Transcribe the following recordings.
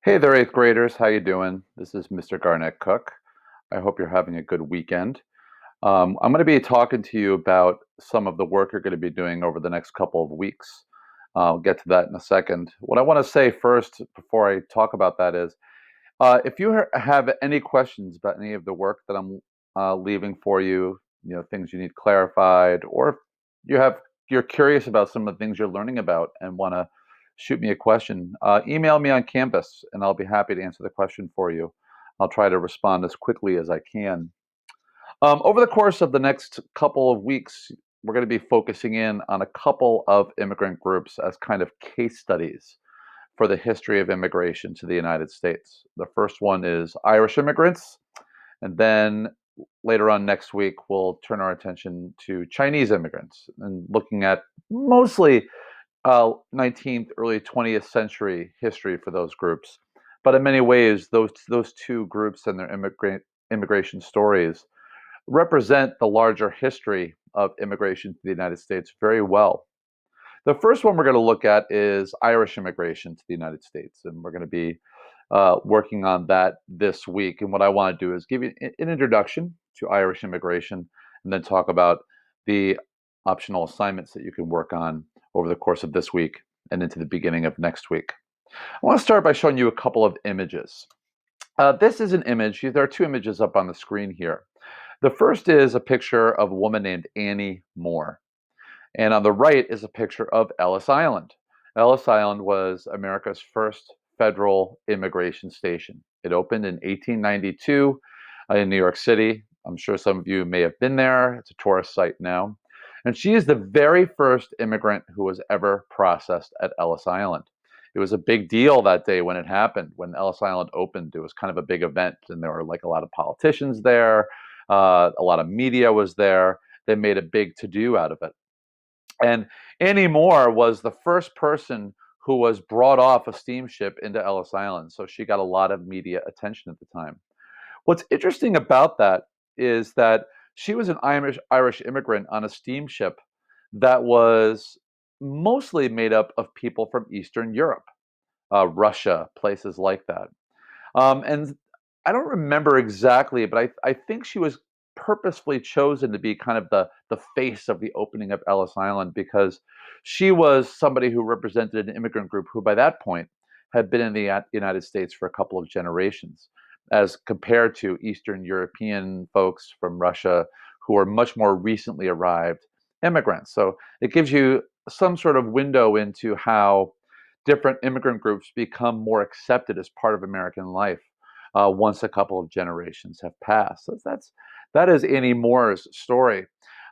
Hey there, eighth graders. How you doing? This is Mr. Garnett Cook. I hope you're having a good weekend. I'm going to be talking to you about some of the work you're going to be doing over the next couple of weeks. I'll get to that in a second. What I want to say first, before I talk about that, is if you have any questions about any of the work that I'm leaving for you, things you need clarified, or if you're curious about some of the things you're learning about and want to shoot me a question, email me on Canvas, and I'll be happy to answer the question for you. I'll try to respond as quickly as I can. Over the course of the next couple of weeks, we're going to be focusing in on a couple of immigrant groups as kind of case studies for the history of immigration to the United States. The first one is Irish immigrants, and then later on next week, we'll turn our attention to Chinese immigrants and looking at mostly 19th, early 20th century history for those groups. But in many ways, those two groups and their immigration stories represent the larger history of immigration to the United States very well. The first one we're going to look at is Irish immigration to the United States, and we're going to be working on that this week. And what I want to do is give you an introduction to Irish immigration and then talk about the optional assignments that you can work on over the course of this week and into the beginning of next week. I want to start by showing you a couple of images. This is an image. There are two images up on the screen here. The first is a picture of a woman named Annie Moore. And on the right is a picture of Ellis Island. Ellis Island was America's first federal immigration station. It opened in 1892 in New York City. I'm sure some of you may have been there. It's a tourist site now. And she is the very first immigrant who was ever processed at Ellis Island. It was a big deal that day when it happened. When Ellis Island opened, it was kind of a big event, and there were like a lot of politicians there. A lot of media was there. They made a big to-do out of it. And Annie Moore was the first person who was brought off a steamship into Ellis Island. So she got a lot of media attention at the time. What's interesting about that is that she was an Irish immigrant on a steamship that was mostly made up of people from Eastern Europe, Russia, places like that. And I don't remember exactly, but I think she was purposefully chosen to be kind of the face of the opening of Ellis Island because she was somebody who represented an immigrant group who by that point had been in the United States for a couple of generations, as compared to Eastern European folks from Russia who are much more recently arrived immigrants. So it gives you some sort of window into how different immigrant groups become more accepted as part of American life once a couple of generations have passed. So that is Annie Moore's story.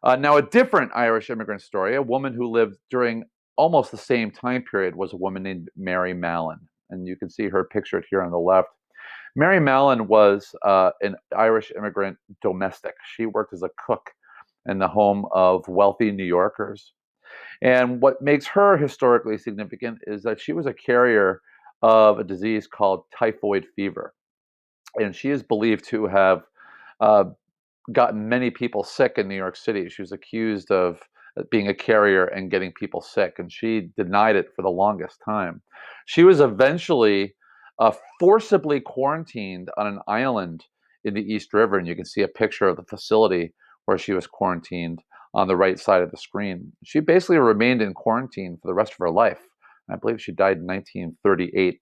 Now, a different Irish immigrant story, a woman who lived during almost the same time period, was a woman named Mary Mallon. And you can see her pictured here on the left. Mary Mallon was an Irish immigrant domestic. She worked as a cook in the home of wealthy New Yorkers. And what makes her historically significant is that she was a carrier of a disease called typhoid fever. And she is believed to have uh, gotten many people sick in New York City. She was accused of being a carrier and getting people sick, and she denied it for the longest time. She was eventually forcibly quarantined on an island in the East River, and you can see a picture of the facility where she was quarantined on the right side of the screen. She basically remained in quarantine for the rest of her life. I believe she died in 1938.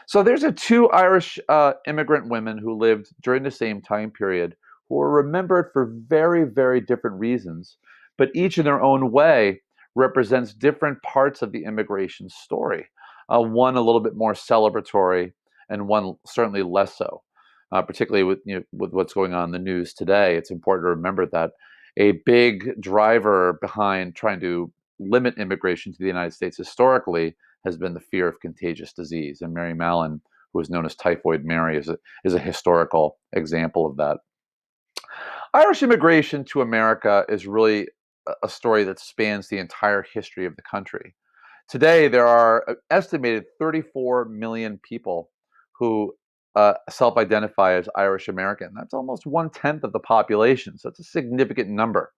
So there's a two Irish immigrant women who lived during the same time period who are remembered for very, very different reasons, but each in their own way represents different parts of the immigration story. One a little bit more celebratory, and one certainly less so. Particularly with what's going on in the news today, it's important to remember that a big driver behind trying to limit immigration to the United States historically has been the fear of contagious disease. And Mary Mallon, who is known as Typhoid Mary, is a historical example of that. Irish immigration to America is really a story that spans the entire history of the country. Today, there are estimated 34 million people who self-identify as Irish American. That's almost 1/10 of the population, so it's a significant number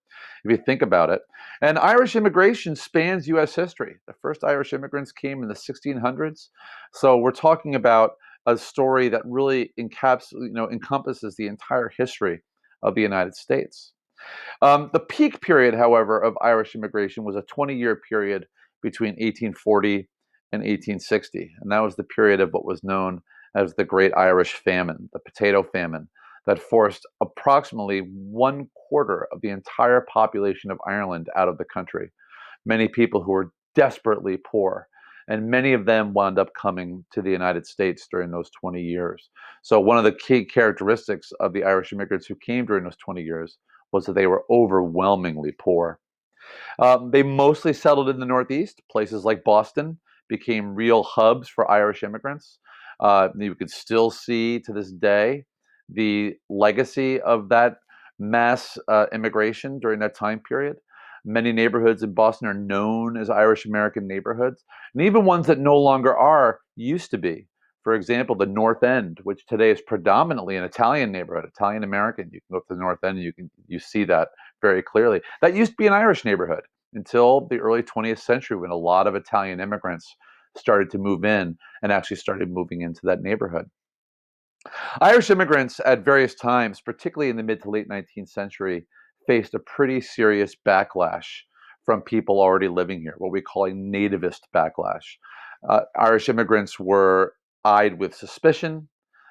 if you think about it. And Irish immigration spans U.S. history. The first Irish immigrants came in the 1600s, so we're talking about a story that really encompasses the entire history of the United States. The peak period, however, of Irish immigration was a 20-year period between 1840 and 1860, and that was the period of what was known as the Great Irish Famine, the potato famine, that forced approximately one quarter of the entire population of Ireland out of the country. Many people who were desperately poor, and many of them wound up coming to the United States during those 20 years. So one of the key characteristics of the Irish immigrants who came during those 20 years was that they were overwhelmingly poor. They mostly settled in the Northeast. Places like Boston became real hubs for Irish immigrants. You could still see to this day the legacy of that mass immigration during that time period. Many neighborhoods in Boston are known as Irish American neighborhoods, and even ones that no longer are used to be. For example, the North End, which today is predominantly an Italian neighborhood, Italian American. You can go up to the North End and you see that very clearly. That used to be an Irish neighborhood until the early 20th century, when a lot of Italian immigrants started to move in and actually started moving into that neighborhood. Irish immigrants at various times, particularly in the mid to late 19th century, faced a pretty serious backlash from people already living here, what we call a nativist backlash. Irish immigrants were eyed with suspicion,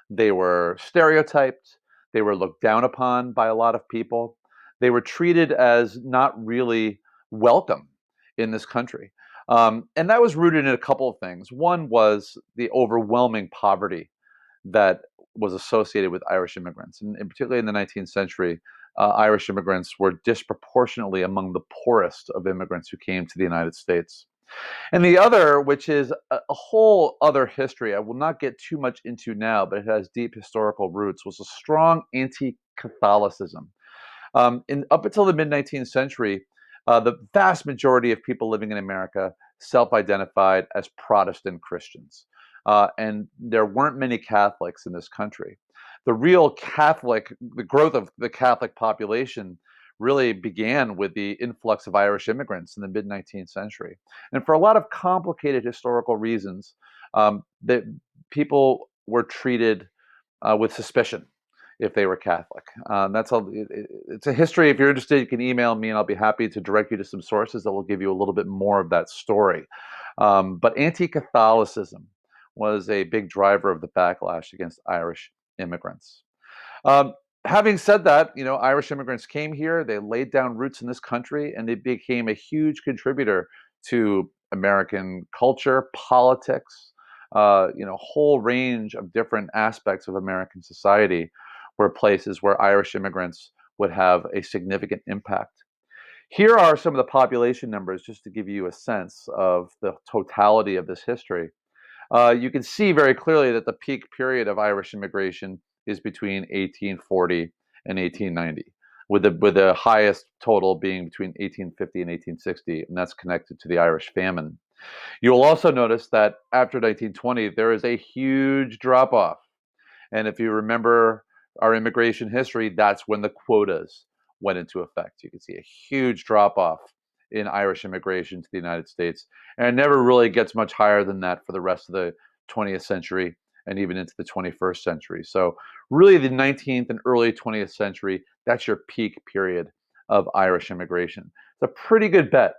they were stereotyped, they were looked down upon by a lot of people. They were treated as not really welcome in this country. And that was rooted in a couple of things. One was the overwhelming poverty that was associated with Irish immigrants. And particularly in the 19th century, Irish immigrants were disproportionately among the poorest of immigrants who came to the United States. And the other, which is a whole other history, I will not get too much into now, but it has deep historical roots, was a strong anti Catholicism. Up until the mid 19th century, the vast majority of people living in America self identified as Protestant Christians. And there weren't many Catholics in this country. The growth of the Catholic population really began with the influx of Irish immigrants in the mid 19th century. And for a lot of complicated historical reasons, that people were treated with suspicion if they were Catholic. That's all. It's a history. If you're interested, you can email me, and I'll be happy to direct you to some sources that will give you a little bit more of that story. But anti-Catholicism was a big driver of the backlash against Irish immigrants. Um, Having said that, Irish immigrants came here, they laid down roots in this country, and they became a huge contributor to American culture, politics, a whole range of different aspects of American society were places where Irish immigrants would have a significant impact. Here are some of the population numbers just to give you a sense of the totality of this history. You can see very clearly that the peak period of Irish immigration is between 1840 and 1890, with the highest total being between 1850 and 1860, and that's connected to the Irish famine. You'll also notice that after 1920, there is a huge drop off. And if you remember our immigration history, that's when the quotas went into effect. You can see a huge drop off in Irish immigration to the United States. And it never really gets much higher than that for the rest of the 20th century and even into the 21st century. So, really, the 19th and early 20th century, that's your peak period of Irish immigration. It's a pretty good bet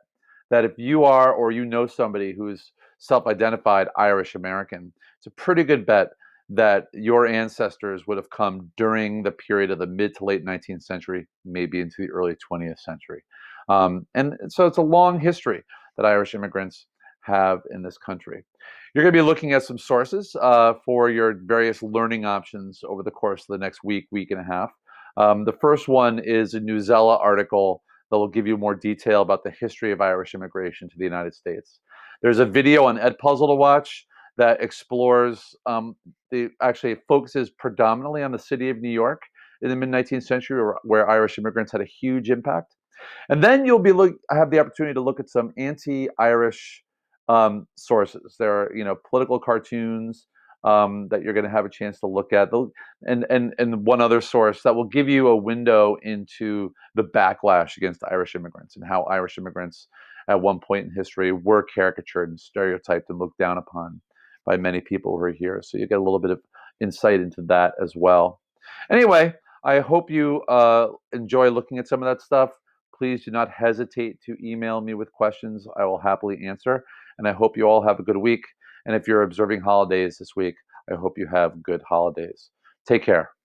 that if you are or you know somebody who's self identified Irish American, it's a pretty good bet that your ancestors would have come during the period of the mid to late 19th century, maybe into the early 20th century. And so it's a long history that Irish immigrants have in this country. You're going to be looking at some sources for your various learning options over the course of the next week, week and a half. The first one is a Newsella article that will give you more detail about the history of Irish immigration to the United States. There's a video on Edpuzzle to watch that explores, actually focuses predominantly on the city of New York in the mid 19th century, where Irish immigrants had a huge impact. And then have the opportunity to look at some anti-Irish sources. There are, political cartoons that you're going to have a chance to look at, and one other source that will give you a window into the backlash against Irish immigrants and how Irish immigrants at one point in history were caricatured and stereotyped and looked down upon by many people who are here. So you get a little bit of insight into that as well. Anyway, I hope you enjoy looking at some of that stuff. Please do not hesitate to email me with questions. I will happily answer. And I hope you all have a good week. And if you're observing holidays this week, I hope you have good holidays. Take care.